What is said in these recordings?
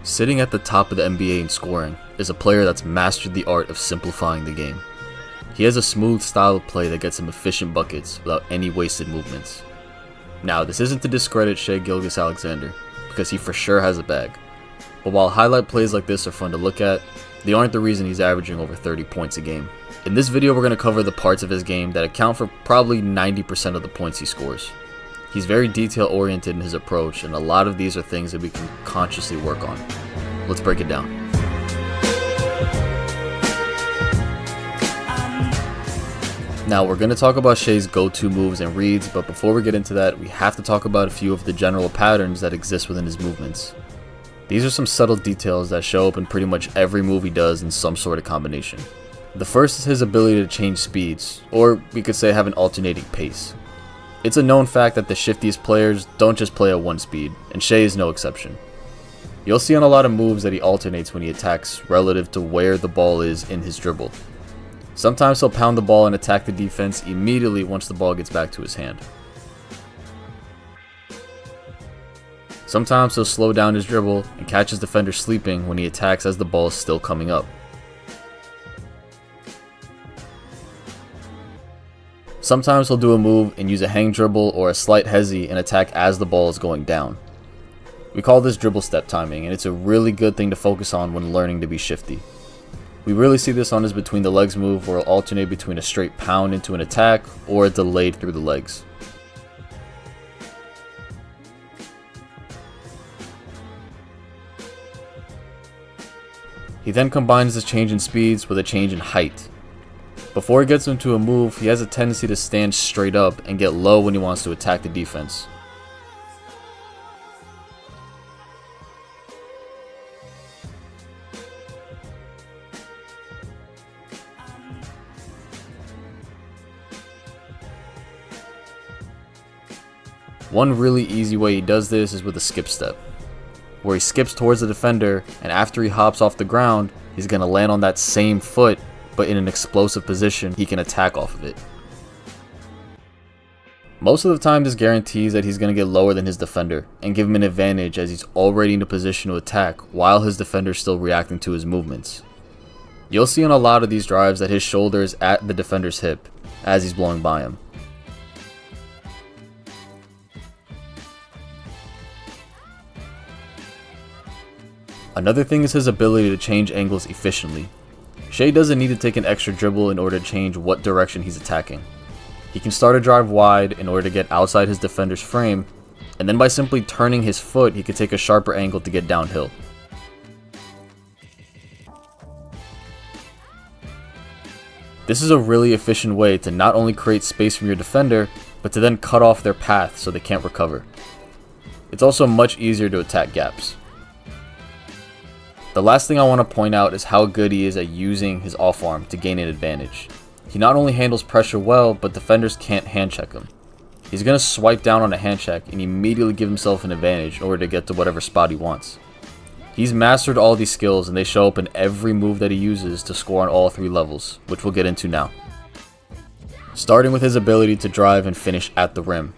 Sitting at the top of the NBA in scoring is a player that's mastered the art of simplifying the game. He has a smooth style of play that gets him efficient buckets without any wasted movements. Now, this isn't to discredit Shai Gilgeous-Alexander, because he for sure has a bag. But while highlight plays like this are fun to look at, they aren't the reason he's averaging over 30 points a game. In this video, we're going to cover the parts of his game that account for probably 90% of the points he scores. He's very detail oriented in his approach, and a lot of these are things that we can consciously work on. Let's break it down. Now, we're going to talk about Shai's go-to moves and reads, but before we get into that, we have to talk about a few of the general patterns that exist within his movements. These are some subtle details that show up in pretty much every move he does in some sort of combination. The first is his ability to change speeds, or we could say have an alternating pace. It's a known fact that the shiftiest players don't just play at one speed, and Shai is no exception. You'll see on a lot of moves that he alternates when he attacks relative to where the ball is in his dribble. Sometimes he'll pound the ball and attack the defense immediately once the ball gets back to his hand. Sometimes he'll slow down his dribble and catch his defender sleeping when he attacks as the ball is still coming up. Sometimes he'll do a move and use a hang dribble or a slight hezi and attack as the ball is going down. We call this dribble step timing, and it's a really good thing to focus on when learning to be shifty. We really see this on his between the legs move, where he'll alternate between a straight pound into an attack or a delayed through the legs. He then combines this change in speeds with a change in height. Before he gets into a move, he has a tendency to stand straight up and get low when he wants to attack the defense. One really easy way he does this is with a skip step, where he skips towards the defender, and after he hops off the ground, he's going to land on that same foot, but in an explosive position he can attack off of it. Most of the time this guarantees that he's going to get lower than his defender and give him an advantage, as he's already in a position to attack while his defender is still reacting to his movements. You'll see on a lot of these drives that his shoulder is at the defender's hip as he's blowing by him. Another thing is his ability to change angles efficiently. Shai doesn't need to take an extra dribble in order to change what direction he's attacking. He can start a drive wide in order to get outside his defender's frame, and then by simply turning his foot, he can take a sharper angle to get downhill. This is a really efficient way to not only create space from your defender, but to then cut off their path so they can't recover. It's also much easier to attack gaps. The last thing I want to point out is how good he is at using his off arm to gain an advantage. He not only handles pressure well, but defenders can't hand check him. He's going to swipe down on a hand check and immediately give himself an advantage in order to get to whatever spot he wants. He's mastered all these skills, and they show up in every move that he uses to score on all three levels, which we'll get into now. Starting with his ability to drive and finish at the rim.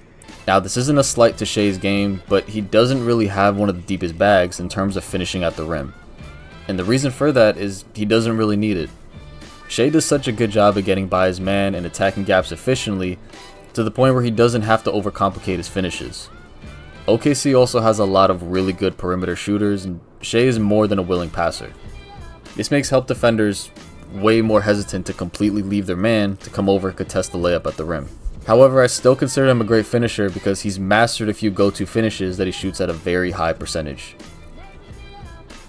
Now, this isn't a slight to Shai's game, but he doesn't really have one of the deepest bags in terms of finishing at the rim. And the reason for that is he doesn't really need it. Shai does such a good job of getting by his man and attacking gaps efficiently, to the point where he doesn't have to overcomplicate his finishes. OKC also has a lot of really good perimeter shooters, and Shai is more than a willing passer. This makes help defenders way more hesitant to completely leave their man to come over and contest the layup at the rim. However, I still consider him a great finisher because he's mastered a few go-to finishes that he shoots at a very high percentage.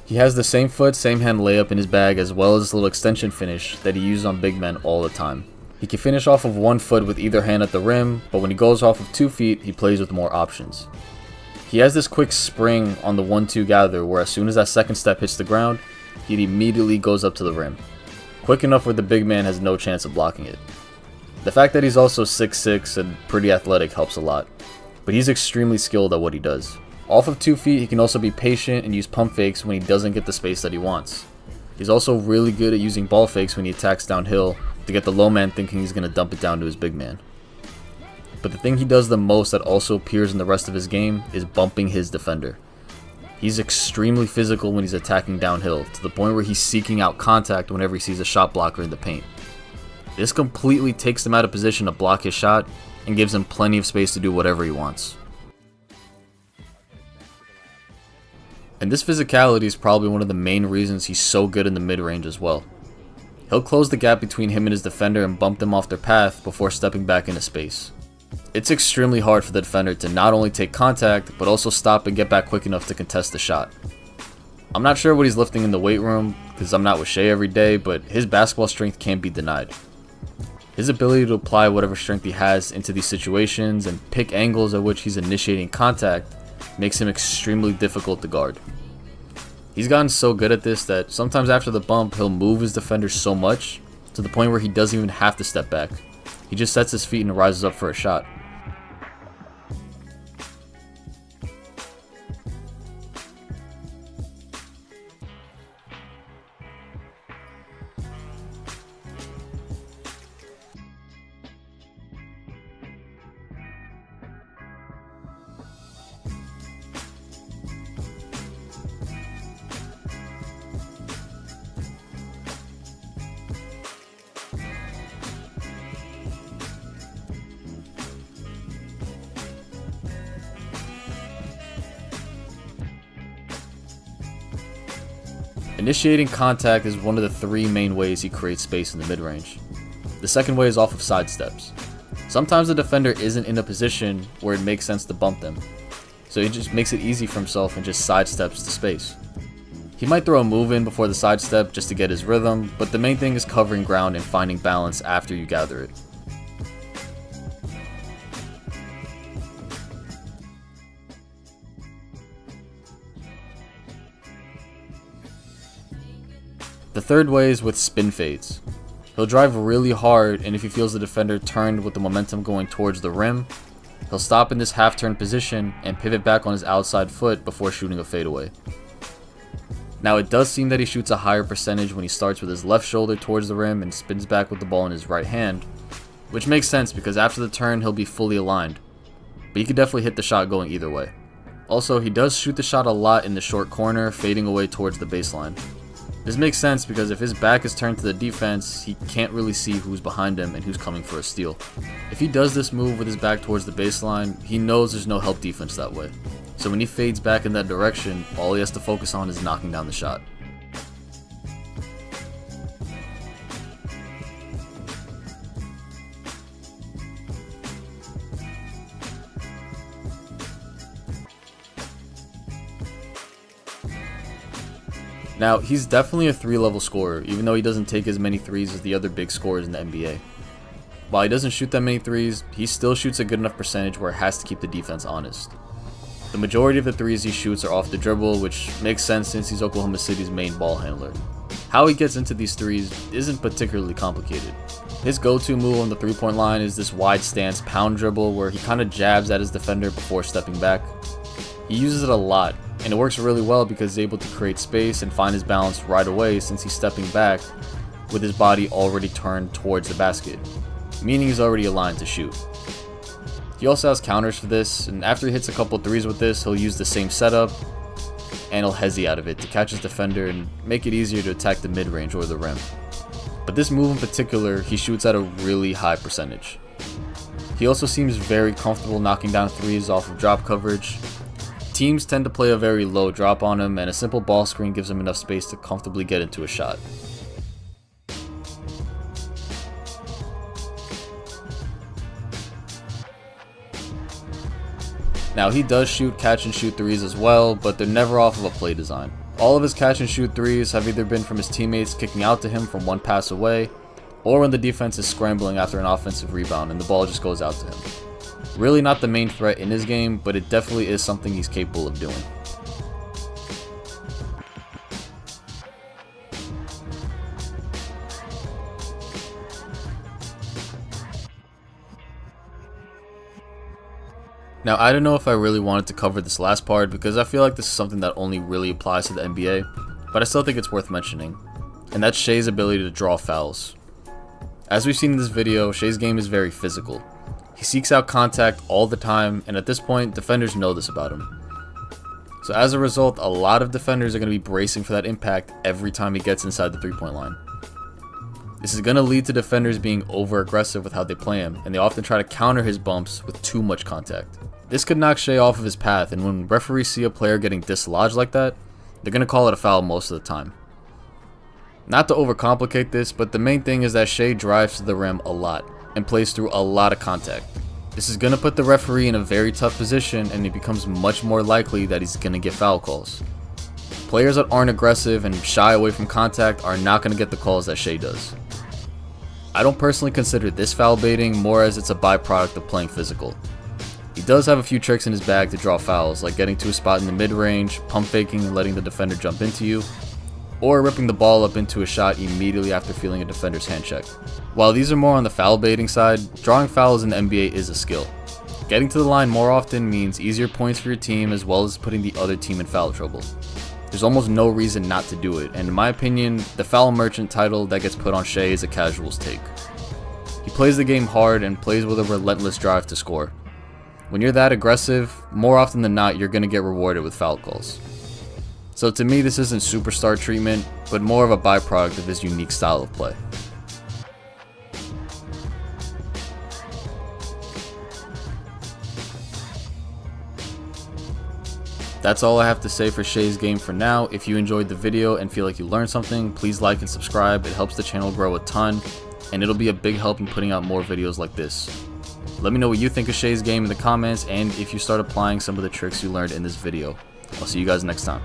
He has the same foot, same hand layup in his bag, as well as this little extension finish that he uses on big men all the time. He can finish off of one foot with either hand at the rim, but when he goes off of 2 feet, he plays with more options. He has this quick spring on the 1-2 gather, where as soon as that second step hits the ground, he immediately goes up to the rim. Quick enough where the big man has no chance of blocking it. The fact that he's also 6'6" and pretty athletic helps a lot, but he's extremely skilled at what he does. Off of 2 feet, he can also be patient and use pump fakes when he doesn't get the space that he wants. He's also really good at using ball fakes when he attacks downhill to get the low man thinking he's going to dump it down to his big man. But the thing he does the most that also appears in the rest of his game is bumping his defender. He's extremely physical when he's attacking downhill, to the point where he's seeking out contact whenever he sees a shot blocker in the paint. This completely takes him out of position to block his shot and gives him plenty of space to do whatever he wants. And this physicality is probably one of the main reasons he's so good in the mid-range as well. He'll close the gap between him and his defender and bump them off their path before stepping back into space. It's extremely hard for the defender to not only take contact, but also stop and get back quick enough to contest the shot. I'm not sure what he's lifting in the weight room, because I'm not with Shai every day, but his basketball strength can't be denied. His ability to apply whatever strength he has into these situations and pick angles at which he's initiating contact makes him extremely difficult to guard. He's gotten so good at this that sometimes after the bump, he'll move his defender so much to the point where he doesn't even have to step back. He just sets his feet and rises up for a shot. Initiating contact is one of the three main ways he creates space in the mid-range. The second way is off of sidesteps. Sometimes the defender isn't in a position where it makes sense to bump them, so he just makes it easy for himself and just sidesteps to space. He might throw a move in before the sidestep just to get his rhythm, but the main thing is covering ground and finding balance after you gather it. The third way is with spin fades. He'll drive really hard, and if he feels the defender turned with the momentum going towards the rim, he'll stop in this half-turn position and pivot back on his outside foot before shooting a fadeaway. Now it does seem that he shoots a higher percentage when he starts with his left shoulder towards the rim and spins back with the ball in his right hand, which makes sense because after the turn he'll be fully aligned, but he could definitely hit the shot going either way. Also, he does shoot the shot a lot in the short corner, fading away towards the baseline. This makes sense because if his back is turned to the defense, he can't really see who's behind him and who's coming for a steal. If he does this move with his back towards the baseline, he knows there's no help defense that way. So when he fades back in that direction, all he has to focus on is knocking down the shot. Now, he's definitely a 3-level scorer, even though he doesn't take as many threes as the other big scorers in the NBA. While he doesn't shoot that many threes, he still shoots a good enough percentage where it has to keep the defense honest. The majority of the threes he shoots are off the dribble, which makes sense since he's Oklahoma City's main ball handler. How he gets into these threes isn't particularly complicated. His go-to move on the three-point line is this wide stance pound dribble where he kind of jabs at his defender before stepping back. He uses it a lot, and it works really well because he's able to create space and find his balance right away since he's stepping back with his body already turned towards the basket, meaning he's already aligned to shoot. He also has counters for this, and after he hits a couple threes with this, he'll use the same setup and he'll hezzy out of it to catch his defender and make it easier to attack the mid-range or the rim. But this move in particular, he shoots at a really high percentage. He also seems very comfortable knocking down threes off of drop coverage. Teams tend to play a very low drop on him, and a simple ball screen gives him enough space to comfortably get into a shot. Now, he does shoot catch and shoot threes as well, but they're never off of a play design. All of his catch and shoot threes have either been from his teammates kicking out to him from one pass away, or when the defense is scrambling after an offensive rebound and the ball just goes out to him. Really not the main threat in his game, but it definitely is something he's capable of doing. Now, I don't know if I really wanted to cover this last part because I feel like this is something that only really applies to the NBA, but I still think it's worth mentioning, and that's Shai's ability to draw fouls. As we've seen in this video, Shai's game is very physical. He seeks out contact all the time, and at this point, defenders know this about him. So as a result, a lot of defenders are going to be bracing for that impact every time he gets inside the 3-point line. This is going to lead to defenders being over aggressive with how they play him, and they often try to counter his bumps with too much contact. This could knock Shai off of his path, and when referees see a player getting dislodged like that, they're going to call it a foul most of the time. Not to overcomplicate this, but the main thing is that Shai drives to the rim a lot and plays through a lot of contact. This is going to put the referee in a very tough position, and it becomes much more likely that he's going to get foul calls. Players that aren't aggressive and shy away from contact are not going to get the calls that Shai does. I don't personally consider this foul baiting, more as it's a byproduct of playing physical. He does have a few tricks in his bag to draw fouls, like getting to a spot in the mid-range, pump faking and letting the defender jump into you, or ripping the ball up into a shot immediately after feeling a defender's hand check. While these are more on the foul baiting side, drawing fouls in the NBA is a skill. Getting to the line more often means easier points for your team as well as putting the other team in foul trouble. There's almost no reason not to do it, and in my opinion, the foul merchant title that gets put on Shai is a casual's take. He plays the game hard and plays with a relentless drive to score. When you're that aggressive, more often than not, you're going to get rewarded with foul calls. So to me, this isn't superstar treatment, but more of a byproduct of his unique style of play. That's all I have to say for Shai's game for now. If you enjoyed the video and feel like you learned something, please like and subscribe. It helps the channel grow a ton, and it'll be a big help in putting out more videos like this. Let me know what you think of Shai's game in the comments, and if you start applying some of the tricks you learned in this video. I'll see you guys next time.